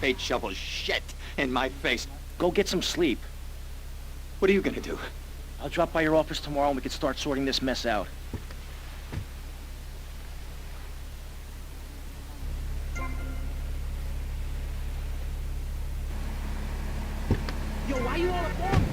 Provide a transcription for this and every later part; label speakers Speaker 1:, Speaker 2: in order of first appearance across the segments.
Speaker 1: hate shovels shit in my face.
Speaker 2: Go get some sleep.
Speaker 1: What are you gonna do?
Speaker 2: I'll drop by your office tomorrow and we can start sorting this mess out. Yo, why you all up on me?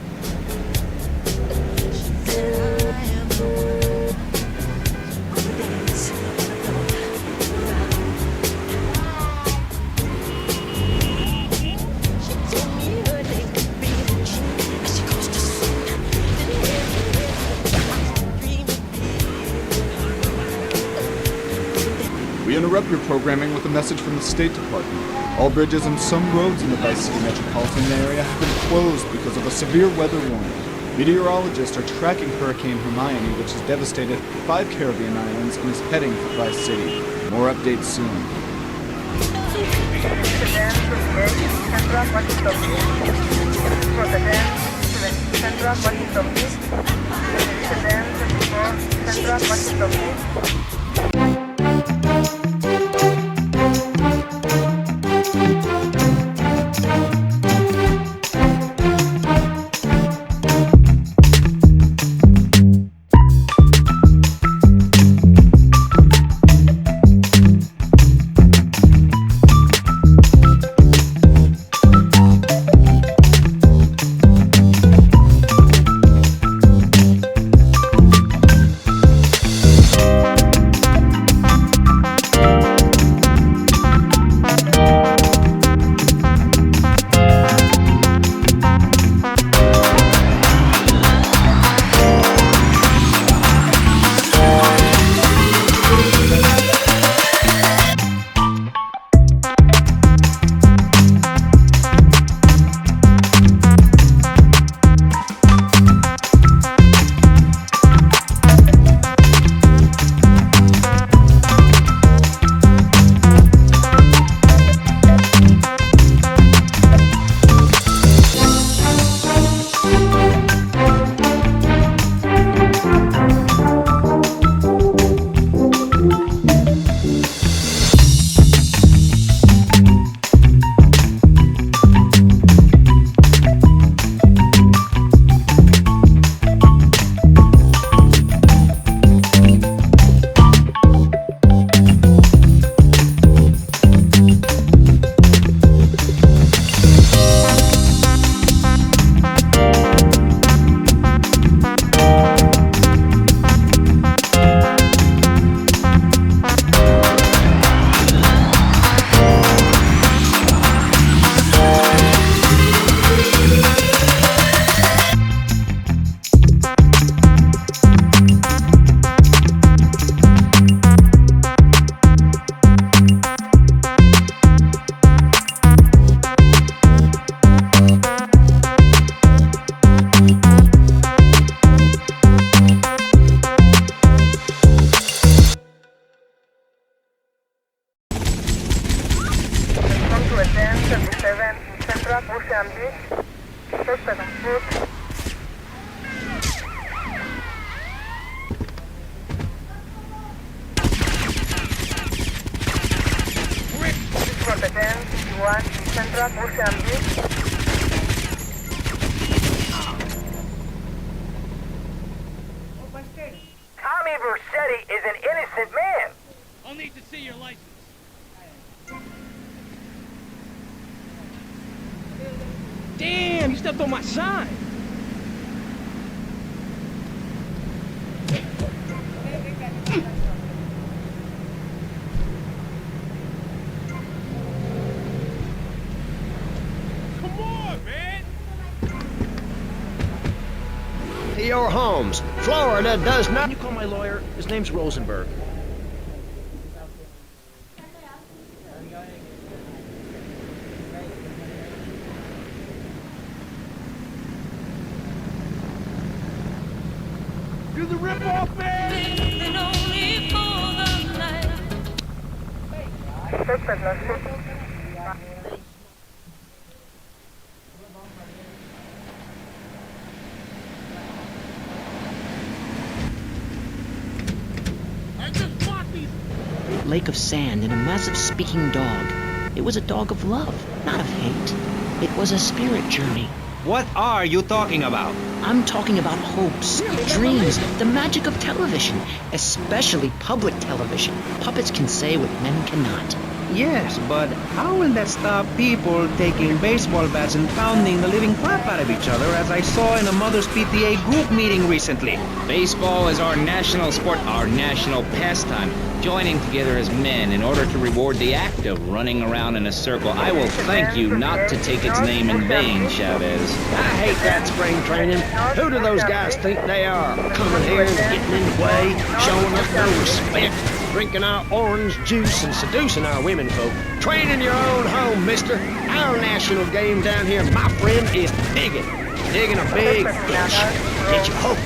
Speaker 3: We interrupt your programming with a message from the State Department. All bridges and some roads in the Vice City metropolitan area have been closed because of a severe weather warning. Meteorologists are tracking Hurricane Hermione, which has devastated 5 Caribbean islands and is heading for Vice City. More updates soon.
Speaker 4: Tommy Vercetti is an innocent man.
Speaker 5: I'll need to see your license.
Speaker 2: Damn, you stepped on my sign.
Speaker 5: Come on, man!
Speaker 4: Theo Holmes, Florida does not...
Speaker 2: Can you call my lawyer? His name's Rosenberg.
Speaker 5: You're the rip-off man!
Speaker 2: Lake of sand and a massive speaking dog.
Speaker 6: It was a dog of love, not of hate. It was a spirit journey.
Speaker 7: What are you talking about?
Speaker 6: I'm talking about hopes, dreams, the magic of television, especially public television. Puppets can say what men cannot.
Speaker 7: Yes, but how will that stop people taking baseball bats and pounding the living crap out of each other, as I saw in a Mother's PTA group meeting recently?
Speaker 8: Baseball is our national sport, our national pastime. Joining together as men in order to reward the act of running around in a circle. I will thank you not to take its name in vain, Chavez.
Speaker 2: I hate that spring training. Who do those guys think they are? Coming here and getting in the way, showing us no respect, drinking our orange juice and seducing our women folk. Train in your own home, mister. Our national game down here, my friend, is digging. Digging a big ditch of hope,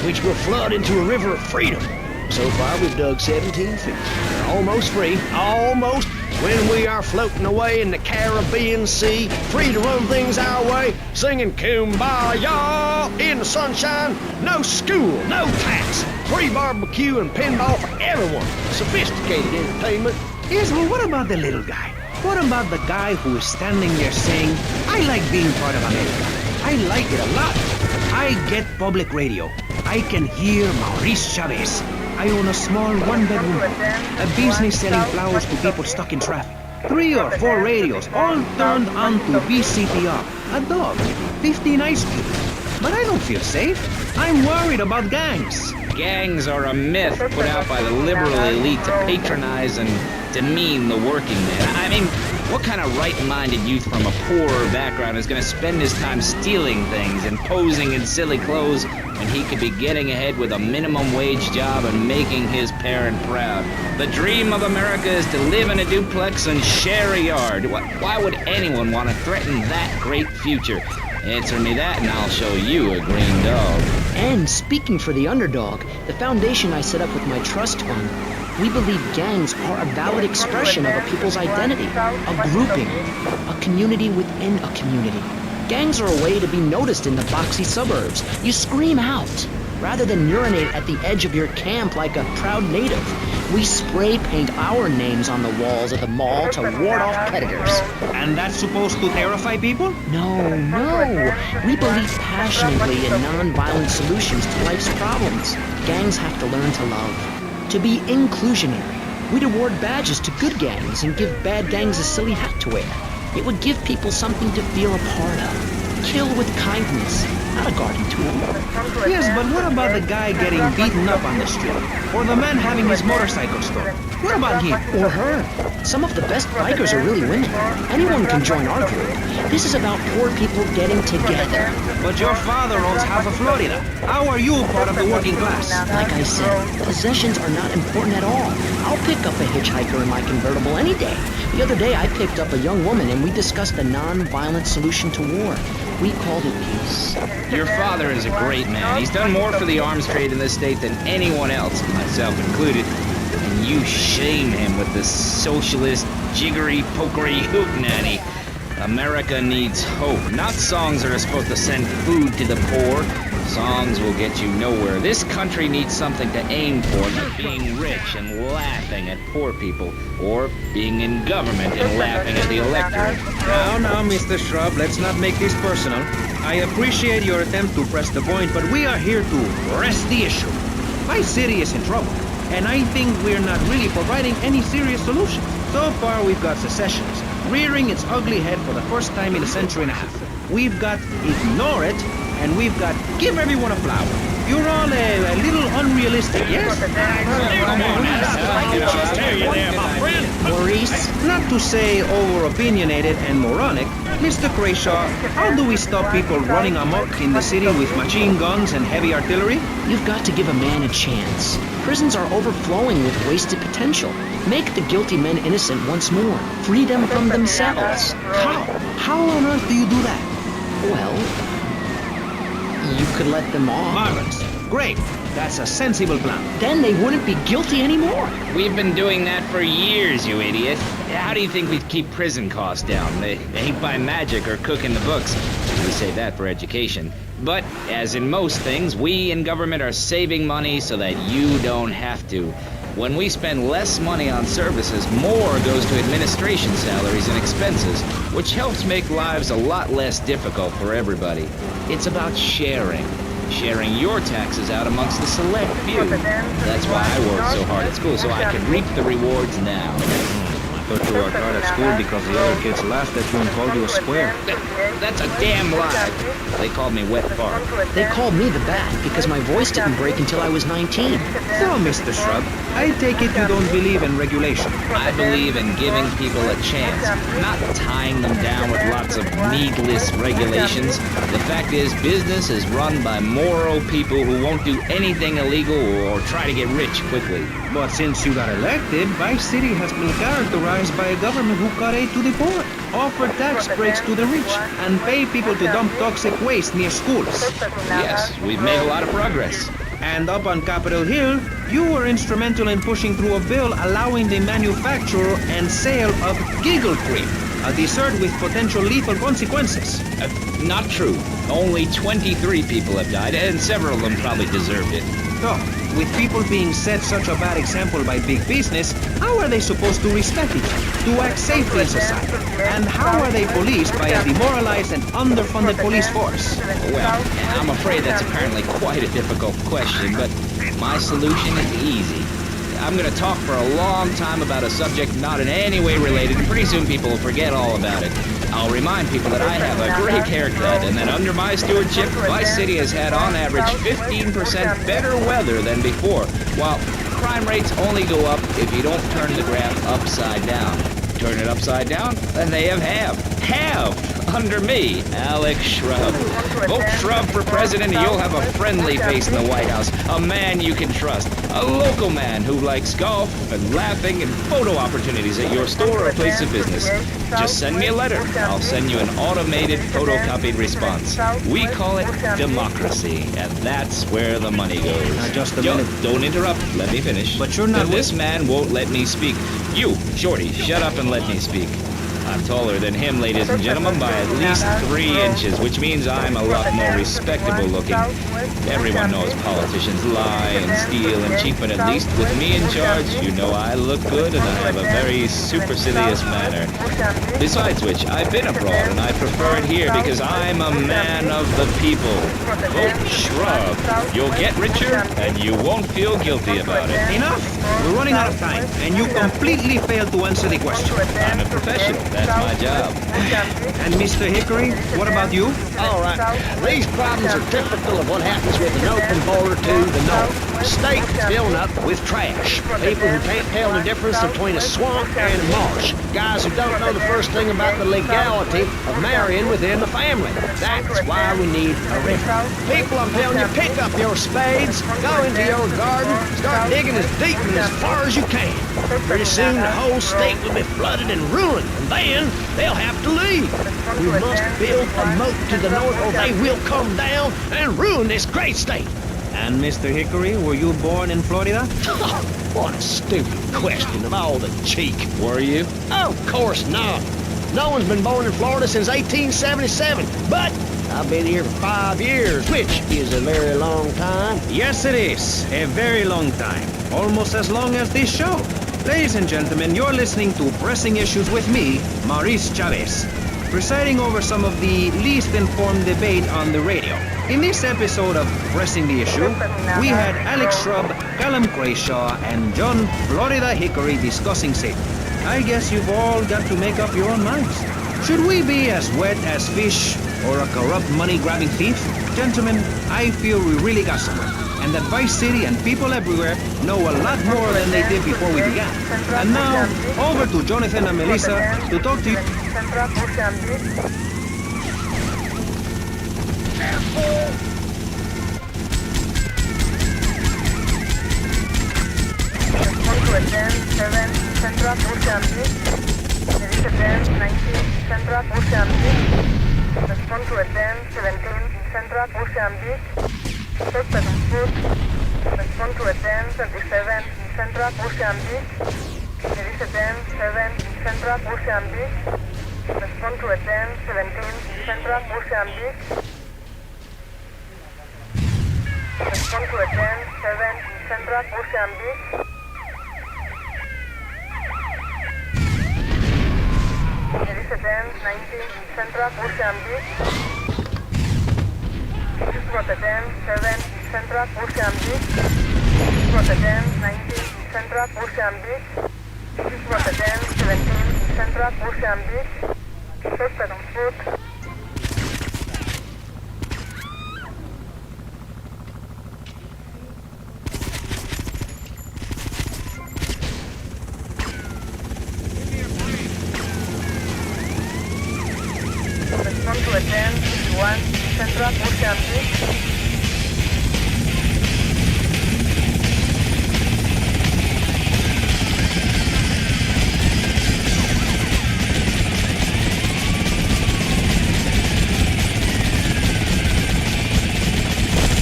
Speaker 2: which will flood into a river of freedom. So far, we've dug 17 feet. We're almost free, almost. When we are floating away in the Caribbean Sea, free to run things our way, singing Kumbaya in the sunshine. No school, no tax, free barbecue and pinball for everyone. Sophisticated entertainment.
Speaker 7: Yes, but what about the little guy? What about the guy who is standing there saying, I like being part of America. I like it a lot. I get public radio. I can hear Maurice Chavez. I own a small one-bedroom home, a business selling flowers to people stuck in traffic. 3 or 4 radios, all turned on to BCPR, a dog, 15 ice cubes. But I don't feel safe. I'm worried about gangs.
Speaker 8: Gangs are a myth put out by the liberal elite to patronize and demean the working man. I mean, what kind of right-minded youth from a poorer background is going to spend his time stealing things and posing in silly clothes when he could be getting ahead with a minimum wage job and making his parent proud? The dream of America is to live in a duplex and share a yard. Why would anyone want to threaten that great future? Answer me that and I'll show you a green dog.
Speaker 6: And speaking for the underdog, the foundation I set up with my trust fund, we believe gangs are a valid expression of a people's identity, a grouping, a community within a community. Gangs are a way to be noticed in the boxy suburbs. You scream out, rather than urinate at the edge of your camp like a proud native. We spray paint our names on the walls of the mall to ward off predators.
Speaker 7: And that's supposed to terrify people?
Speaker 6: No. We believe passionately in non-violent solutions to life's problems. Gangs have to learn to love, to be inclusionary. We'd award badges to good gangs and give bad gangs a silly hat to wear. It would give people something to feel a part of. Kill with kindness, not a garden tool.
Speaker 7: Yes, but what about the guy getting beaten up on the street? Or the man having his motorcycle stolen? What about him?
Speaker 6: Or her. Some of the best bikers are really women. Anyone can join our group. This is about poor people getting together.
Speaker 7: But your father owns half of Florida. How are you part of the working class?
Speaker 6: Like I said, possessions are not important at all. I'll pick up a hitchhiker in my convertible any day. The other day I picked up a young woman and we discussed a non-violent solution to war. We called it peace.
Speaker 8: Your father is a great man. He's done more for the arms trade in this state than anyone else, myself included. And you shame him with this socialist, jiggery, pokery hootenanny. America needs hope, not songs that are supposed to send food to the poor. Songs will get you nowhere. This country needs something to aim for, not being rich and laughing at poor people, or being in government and laughing at the electorate.
Speaker 7: Now, Mr. Shrub, let's not make this personal. I appreciate your attempt to press the point, but we are here to press the issue. My city is in trouble, and I think we're not really providing any serious solutions. So far, we've got secessions, rearing its ugly head for the first time in a century and a half. We've got ignore it, and we've got give everyone a flower. You're all a little unrealistic, yes?
Speaker 5: Come on, my friend.
Speaker 6: Maurice?
Speaker 7: Not to say over-opinionated and moronic, Mr. Crashaw, how do we stop people running amok in the city with machine guns and heavy artillery?
Speaker 6: You've got to give a man a chance. Prisons are overflowing with wasted potential. Make the guilty men innocent once more. Free them from themselves.
Speaker 7: How? How on earth do you do that?
Speaker 6: Well, you could let them off.
Speaker 7: Marvelous. Great. That's a sensible plan.
Speaker 6: Then they wouldn't be guilty anymore.
Speaker 8: We've been doing that for years, you idiot. How do you think we'd keep prison costs down? They ain't by magic or cooking the books. We save that for education. But, as in most things, we in government are saving money so that you don't have to. When we spend less money on services, more goes to administration salaries and expenses, which helps make lives a lot less difficult for everybody. It's about sharing. Sharing your taxes out amongst the select few. That's why I worked so hard at school, so I can reap the rewards now.
Speaker 7: I thought you worked hard at school because the other kids laughed at you and called you a square.
Speaker 8: That's a damn lie. They called me Wet Fart.
Speaker 6: They called me the Bat because my voice didn't break until I was 19.
Speaker 7: So, Mr. Shrub, I take it you don't believe in regulation.
Speaker 8: I believe in giving people a chance, not tying them down with lots of needless regulations. The fact is, business is run by moral people who won't do anything illegal or try to get rich quickly.
Speaker 7: But since you got elected, Vice City has been characterized by a government who cut aid to the poor, offer tax breaks to the rich, and pay people to dump toxic waste near schools.
Speaker 8: Yes, we've made a lot of progress.
Speaker 7: And up on Capitol Hill, you were instrumental in pushing through a bill allowing the manufacture and sale of giggle cream, a dessert with potential lethal consequences.
Speaker 8: Not true. Only 23 people have died, and several of them probably deserved it.
Speaker 7: So, with people being set such a bad example by big business, how are they supposed to respect each other, to act safely in society? And how are they policed by a demoralized and underfunded police force?
Speaker 8: Well, I'm afraid that's apparently quite a difficult question, but my solution is easy. I'm going to talk for a long time about a subject not in any way related, and pretty soon people will forget all about it. I'll remind people that I have a great haircut, and that under my stewardship, Vice City has had on average 15% better weather than before, while crime rates only go up if you don't turn the graph upside down. Turn it upside down, and they have halved under me, Alex Shrub. Vote Shrub for president and you'll have a friendly face in the White House, a man you can trust, a local man who likes golf and laughing and photo opportunities at your store or place of business. Just send me a letter. I'll send you an automated photocopied response. We call it democracy, and that's where the money goes.
Speaker 7: Now, just a minute.
Speaker 8: Don't interrupt. Let me finish.
Speaker 7: But you're not...
Speaker 8: This man won't let me speak. You, Shorty, shut up and let me speak. I'm taller than him, ladies and gentlemen, by at least 3 inches, which means I'm a lot more respectable looking. Everyone knows politicians lie and steal and cheat, but at least with me in charge, you know I look good and I have a very supercilious manner. Besides which, I've been abroad and I prefer it here because I'm a man of the people. Vote Shrub. You'll get richer and you won't feel guilty about it.
Speaker 7: Enough! We're running out of time, and you completely failed to answer the question.
Speaker 8: I'm a professional. That's my job.
Speaker 7: And Mr. Hickory, what about you?
Speaker 2: All right. These problems are typical of what happens with an open border to the north. The state filling up with trash. People who can't tell the difference between a swamp and a marsh. Guys who don't know the first thing about the legality of marrying within the family. That's why we need a river. People, I'm telling you, pick up your spades, go into your garden, start digging as deep and as far as you can. Pretty soon the whole state will be flooded and ruined, and then they'll have to leave. We must build a moat to the north or they will come down and ruin this great state.
Speaker 7: And Mr. Hickory, were you born in Florida?
Speaker 2: What a stupid question of all the cheek.
Speaker 8: Were you?
Speaker 2: Of course not. No one's been born in Florida since 1877, but I've been here for 5 years, which is a very long time.
Speaker 7: Yes, it is. A very long time. Almost as long as this show. Ladies and gentlemen, you're listening to Pressing Issues with me, Maurice Chavez, presiding over some of the least informed debate on the radio. In this episode of Pressing the Issue, we had Alex Shrub, Callum Crayshaw, and John Florida Hickory discussing safety. I guess you've all got to make up your own minds. Should we be as wet as fish or a corrupt money-grabbing thief? Gentlemen, I feel we really got somewhere, and that Vice City and people everywhere know a lot more than they did before we began. And now, over to Jonathan and Melissa to talk to you.
Speaker 4: Central Mozambique. There is a band 19 Central Mozambique. Respond to a band 17 Central Mozambique. Suspect on foot. Respond to a band 27 Central Mozambique. There is a band 7 Central Mozambique. Respond to a band 17 Central Mozambique. Respond to a band 7 Central Mozambique. Central Ocean Beach. This is Rotterdam 7 Central Ocean Beach. This is Rotterdam 19 Central Ocean Beach. This is Rotterdam 17 Central Ocean Beach. Suspect on foot. Respond to a 10-1 Central Ocean Beach.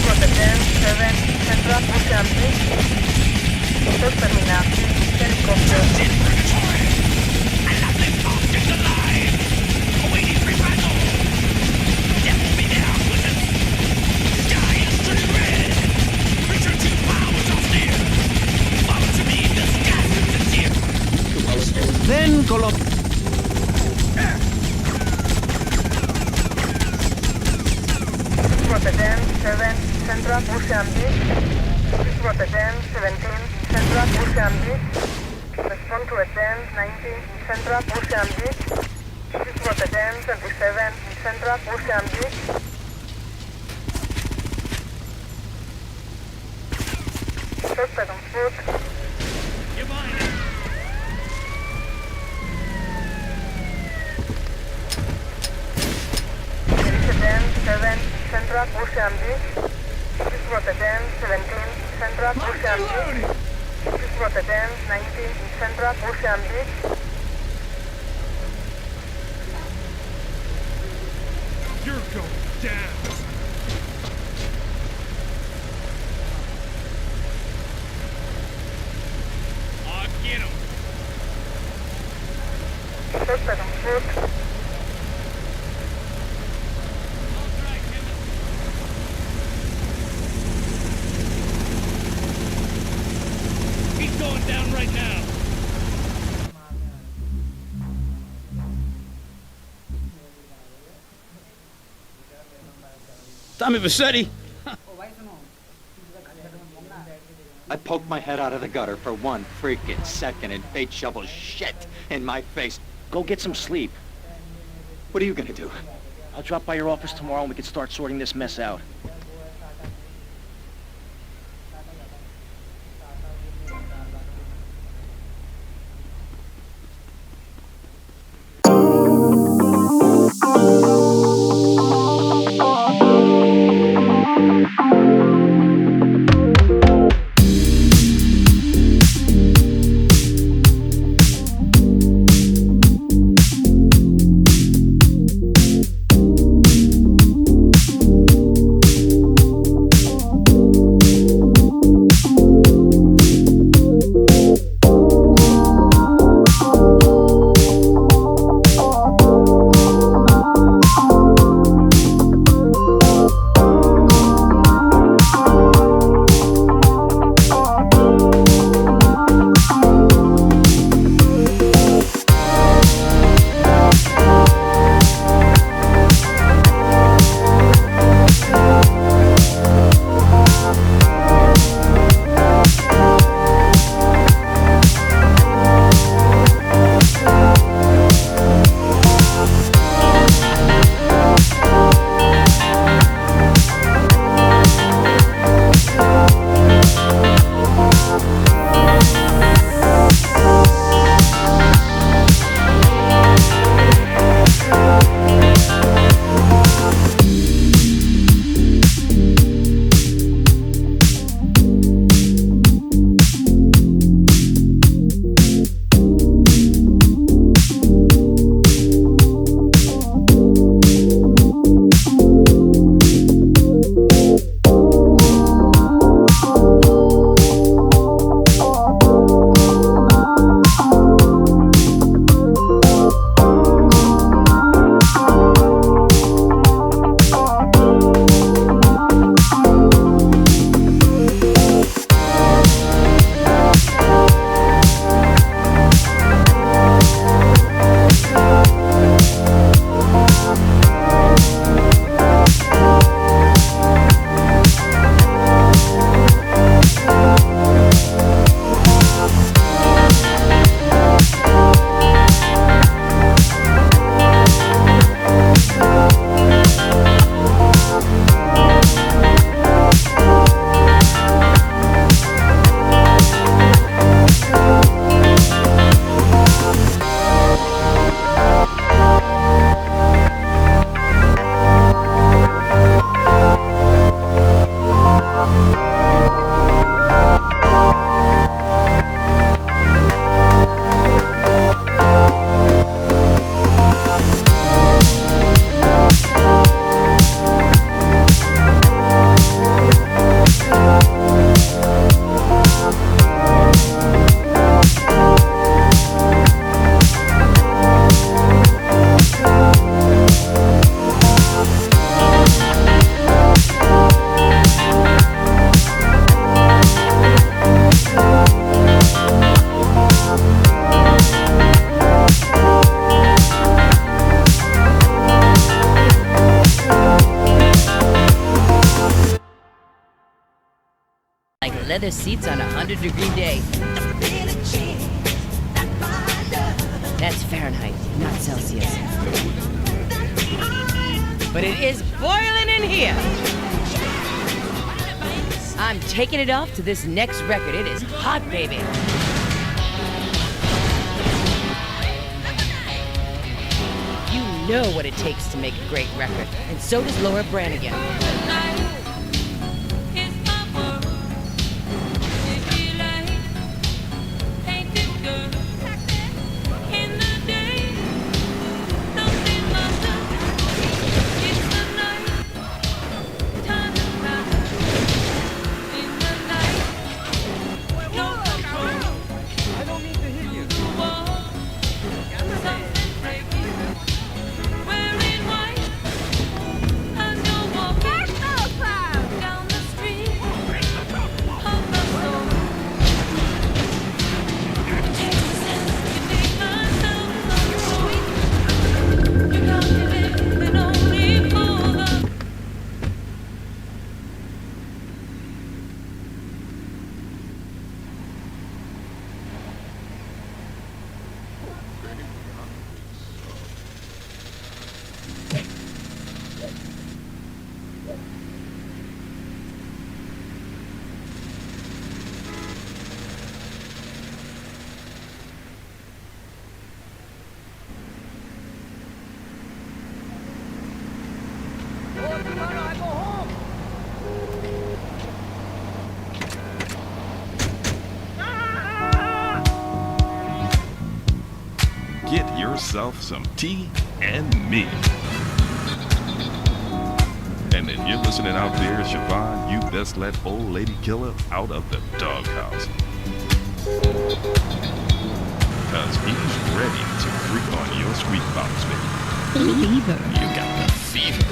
Speaker 4: Rotterdam 7 Central Ocean Beach. Dos terminados. Helicóptero.
Speaker 7: Then Colo...
Speaker 4: Rotterdam 7 Central Ocean Beach. This is Rotterdam 17 Central Ocean Beach. Respond to a 10-19 Central Ocean Beach. This is Rotterdam 27 Central Ocean Beach. Suspect on foot. Rotterdam 7 Central Ocean Beach. This is Rotterdam 17 Central Ocean Beach. This is Rotterdam 19 Central Ocean Beach.
Speaker 5: You're going down. I'll get him.
Speaker 4: Suspect on foot.
Speaker 5: He's going down right now.
Speaker 2: gtavicecity.
Speaker 1: I poked my head out of the gutter for 1 freaking second and fate shovels shit in my face.
Speaker 9: Go get some sleep.
Speaker 1: What are you gonna do?
Speaker 9: I'll drop by your office tomorrow and we can start sorting this mess out.
Speaker 10: leather seats on a 100-degree day. That's Fahrenheit, not Celsius. But it is boiling in here. I'm taking it off to this next record. It is hot, baby. You know what it takes to make a great record, and so does Laura Branigan.
Speaker 11: Get yourself some tea and me. And if you're listening out there, Siobhan, you best let old lady killer out of the doghouse. Cause he's ready to freak on your sweet box, baby.
Speaker 12: Fever.
Speaker 11: You got the fever.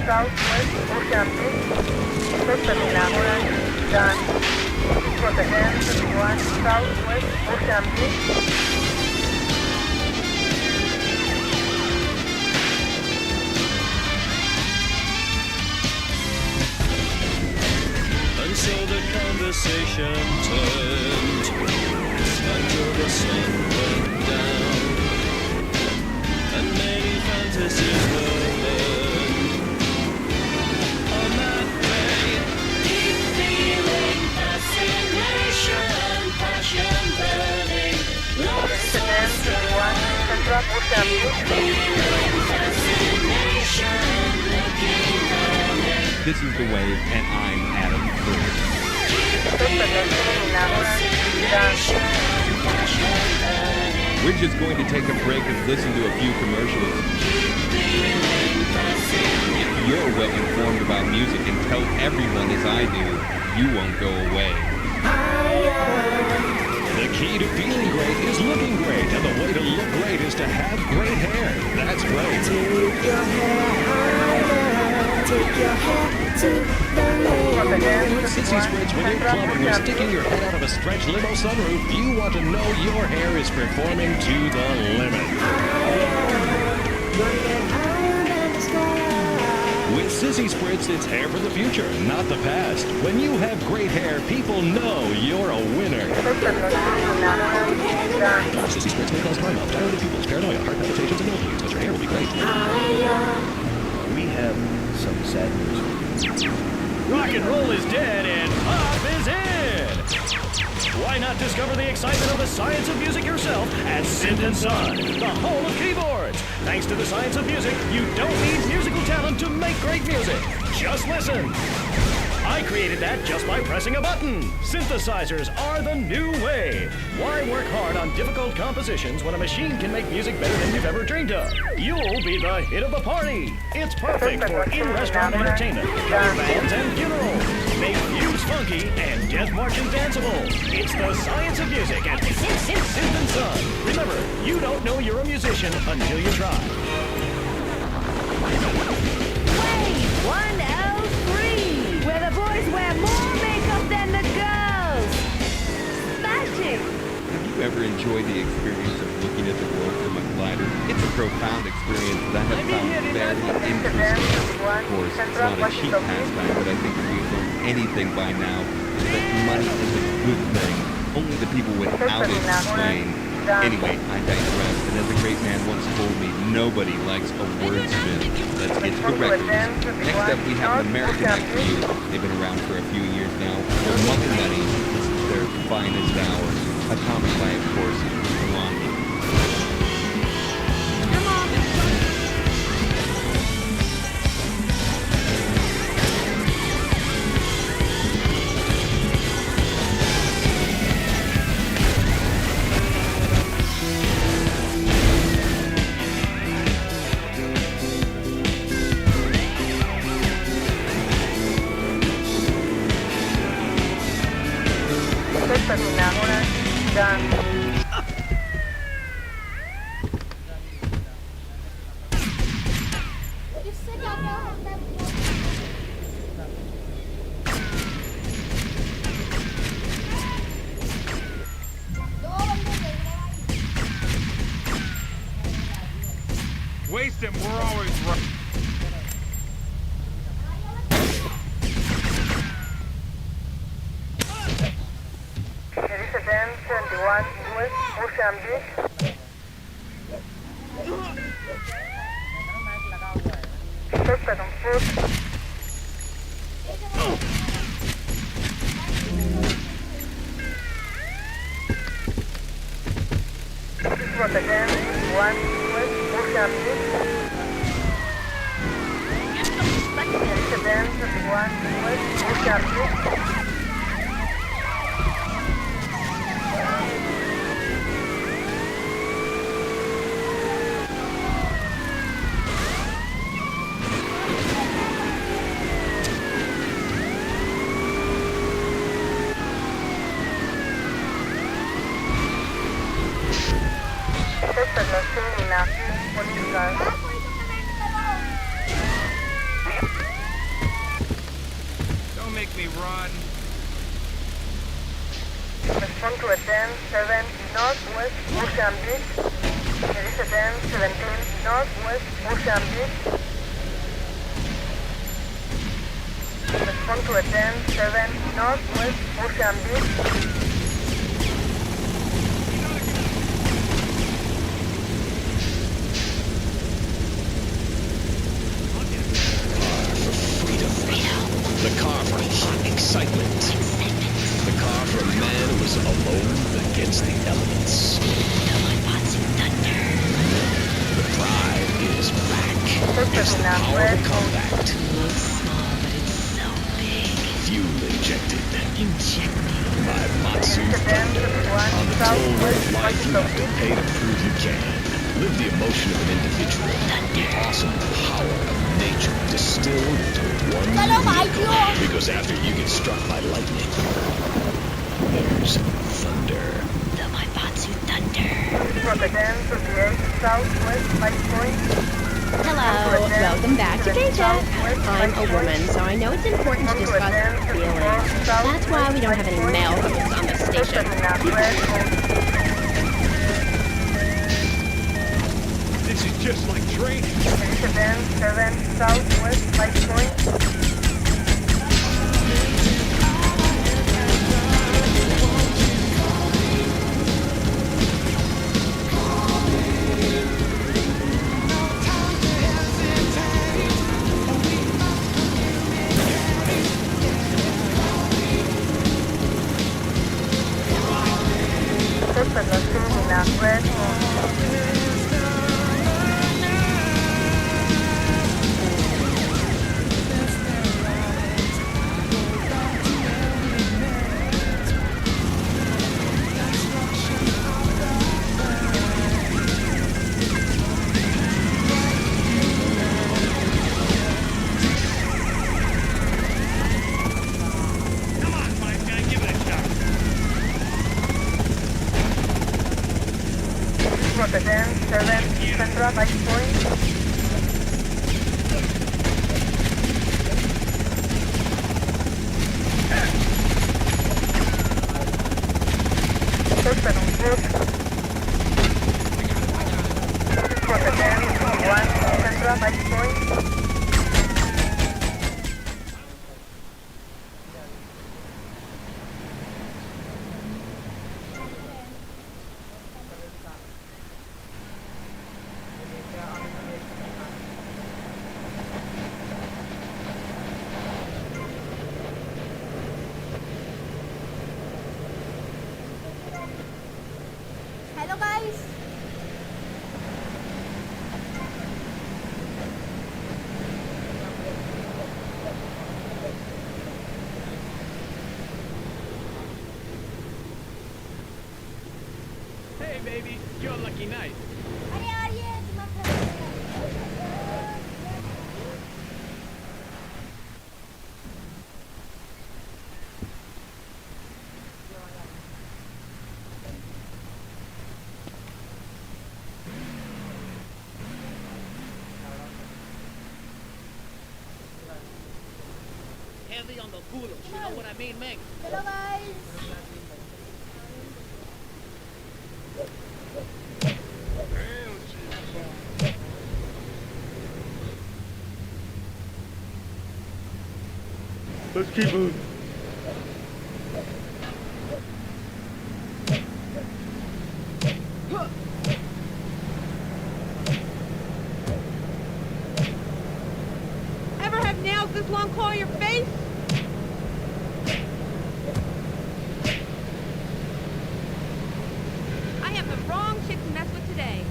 Speaker 4: Southwest Mozambique, Costa Minahora, Sudan. Proteger 31, Southwest Mozambique.
Speaker 12: conversation turned until the sun went down, and many fantasies were learned. On that way, deep feeling, fascination, passion burning, love so strong.
Speaker 13: This is The Wave, and I'm Adam Curtis. We're just going to take a break and listen to a few commercials. If you're well informed about music and tell everyone as I do, you won't go away.
Speaker 14: The key to feeling great is looking great, and the way to look great is to have great hair. That's great.
Speaker 12: Take your hair higher, take your hair to the limit.
Speaker 14: With Sissy Spritz, when you're clubbing or sticking your head out of a stretch limo sunroof, you want to know your hair is performing to the limit. With Sissy Spritz, it's hair for the future, not the past. When you have great hair, people know you're a winner. Sissy Spritz may cause dry mouth, dilated pupils, paranoia, heart palpitations, and mildews, but your hair will be great.
Speaker 9: We have some sad news.
Speaker 5: Rock and roll is dead and pop is in! Why not discover the excitement of the science of music yourself at Synth & Son, the home of keyboards? Thanks to the science of music, you don't need musical talent to make great music. Just listen. I created that just by pressing a button. Synthesizers are the new way. Why work hard on difficult compositions when a machine can make music better than you've ever dreamed of? You'll be the hit of the party. It's perfect for in-restaurant entertainment, cover bands, and funerals. Make views funky and death marching danceable. It's the science of music at Synth & Son. Remember, you don't know you're a musician until you try.
Speaker 15: Wave 103, where the boys wear more makeup than the girls. Smashing.
Speaker 13: Have you ever enjoyed the experience of looking at the world from a glider? It's a profound experience that I have found very interesting. Of course, it's not a cheap pastime, but I think if we've learned anything by now, is that money is a good thing. Only the people without it explain. Anyway, I digress, and as a great man once told me, nobody likes a wordsmith. Let's get to the records. Next up, we have an American act for you. They've been around for a few years now. They're Money Money. This is their finest hour. Accompanied by, of course, Blondie.
Speaker 5: Waste them, we're always right.
Speaker 4: Mercedes-Benz 21 West Ocean Beach. Stop on foot. Mercedes-Benz 21 West Ocean Beach. Mercedes-Benz 21 West Ocean Beach.
Speaker 5: Don't make me run.
Speaker 4: Respond to attend 7 Northwest Ocean Beach. Mercedes-Benz 17 Northwest Ocean Beach. Respond Respond to attend 7 Northwest Ocean Beach.
Speaker 14: The car for hot excitement. The car for a man who is alone against the elements. The pride is back. It's the power of compact. Fuel injected. By Matsu Thunder. On the toll road of life, you have to pay to prove you can. Live the emotion of an individual. The awesome power of nature distilled into one vehicle. Because after you get struck by lightning, there's thunder.
Speaker 12: The Maibatsu Thunder.
Speaker 16: Hello, welcome back to K-Chat. I'm a woman, so I know it's important to discuss feelings. That's why we don't have any male hosts on this station.
Speaker 14: This is just like training.
Speaker 4: 7 Southwest Light Point. Rotterdam 7 Central Light Point. Rotterdam 1 Central Light Point.
Speaker 12: Hello guys.
Speaker 14: Hey, baby, you're a lucky night.
Speaker 9: Heavy on the culos, you know what I mean, Meg?
Speaker 12: Hello guys.
Speaker 14: Let's keep moving.
Speaker 16: Ever have nails this long claw your face? I have the wrong chick to mess with today.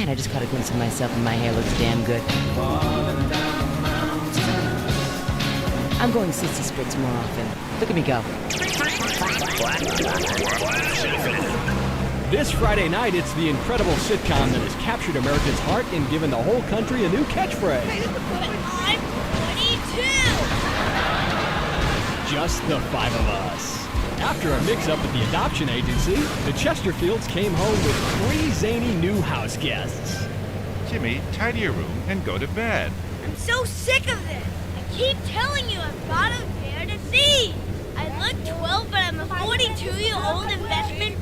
Speaker 10: I just caught a glimpse of myself and my hair looks damn good. I'm going sissy splits more often. Look at me go.
Speaker 17: This Friday night, it's the incredible sitcom that has captured America's heart and given the whole country a new catchphrase.
Speaker 12: I'm 22!
Speaker 17: Just the five of us. After a mix-up at the adoption agency, the Chesterfields came home with 3 zany new house guests.
Speaker 18: Jimmy, tidy your room and go to bed.
Speaker 12: I'm so sick of this! I keep telling you I'm not unfair to see! I look 12, but I'm a 42-year-old investment...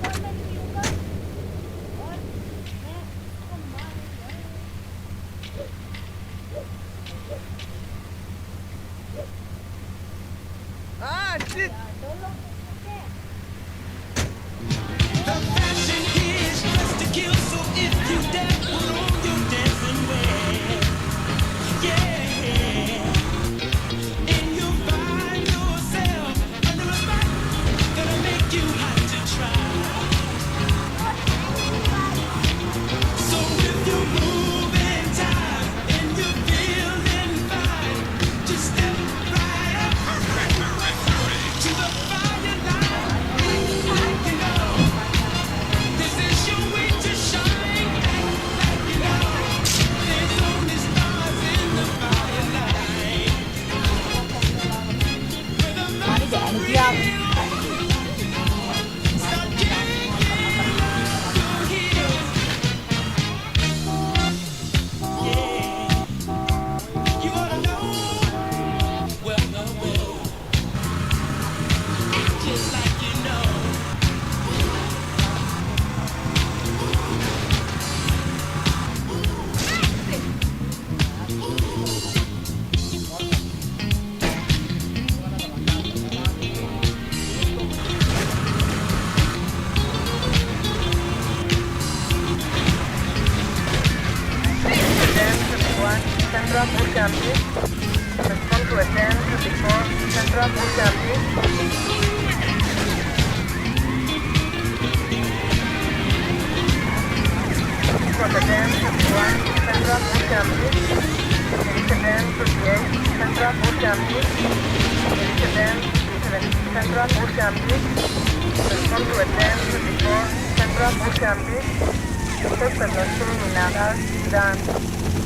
Speaker 19: Ah, shit!
Speaker 4: Central Mozambique, este es el norte de Natal, Sudán.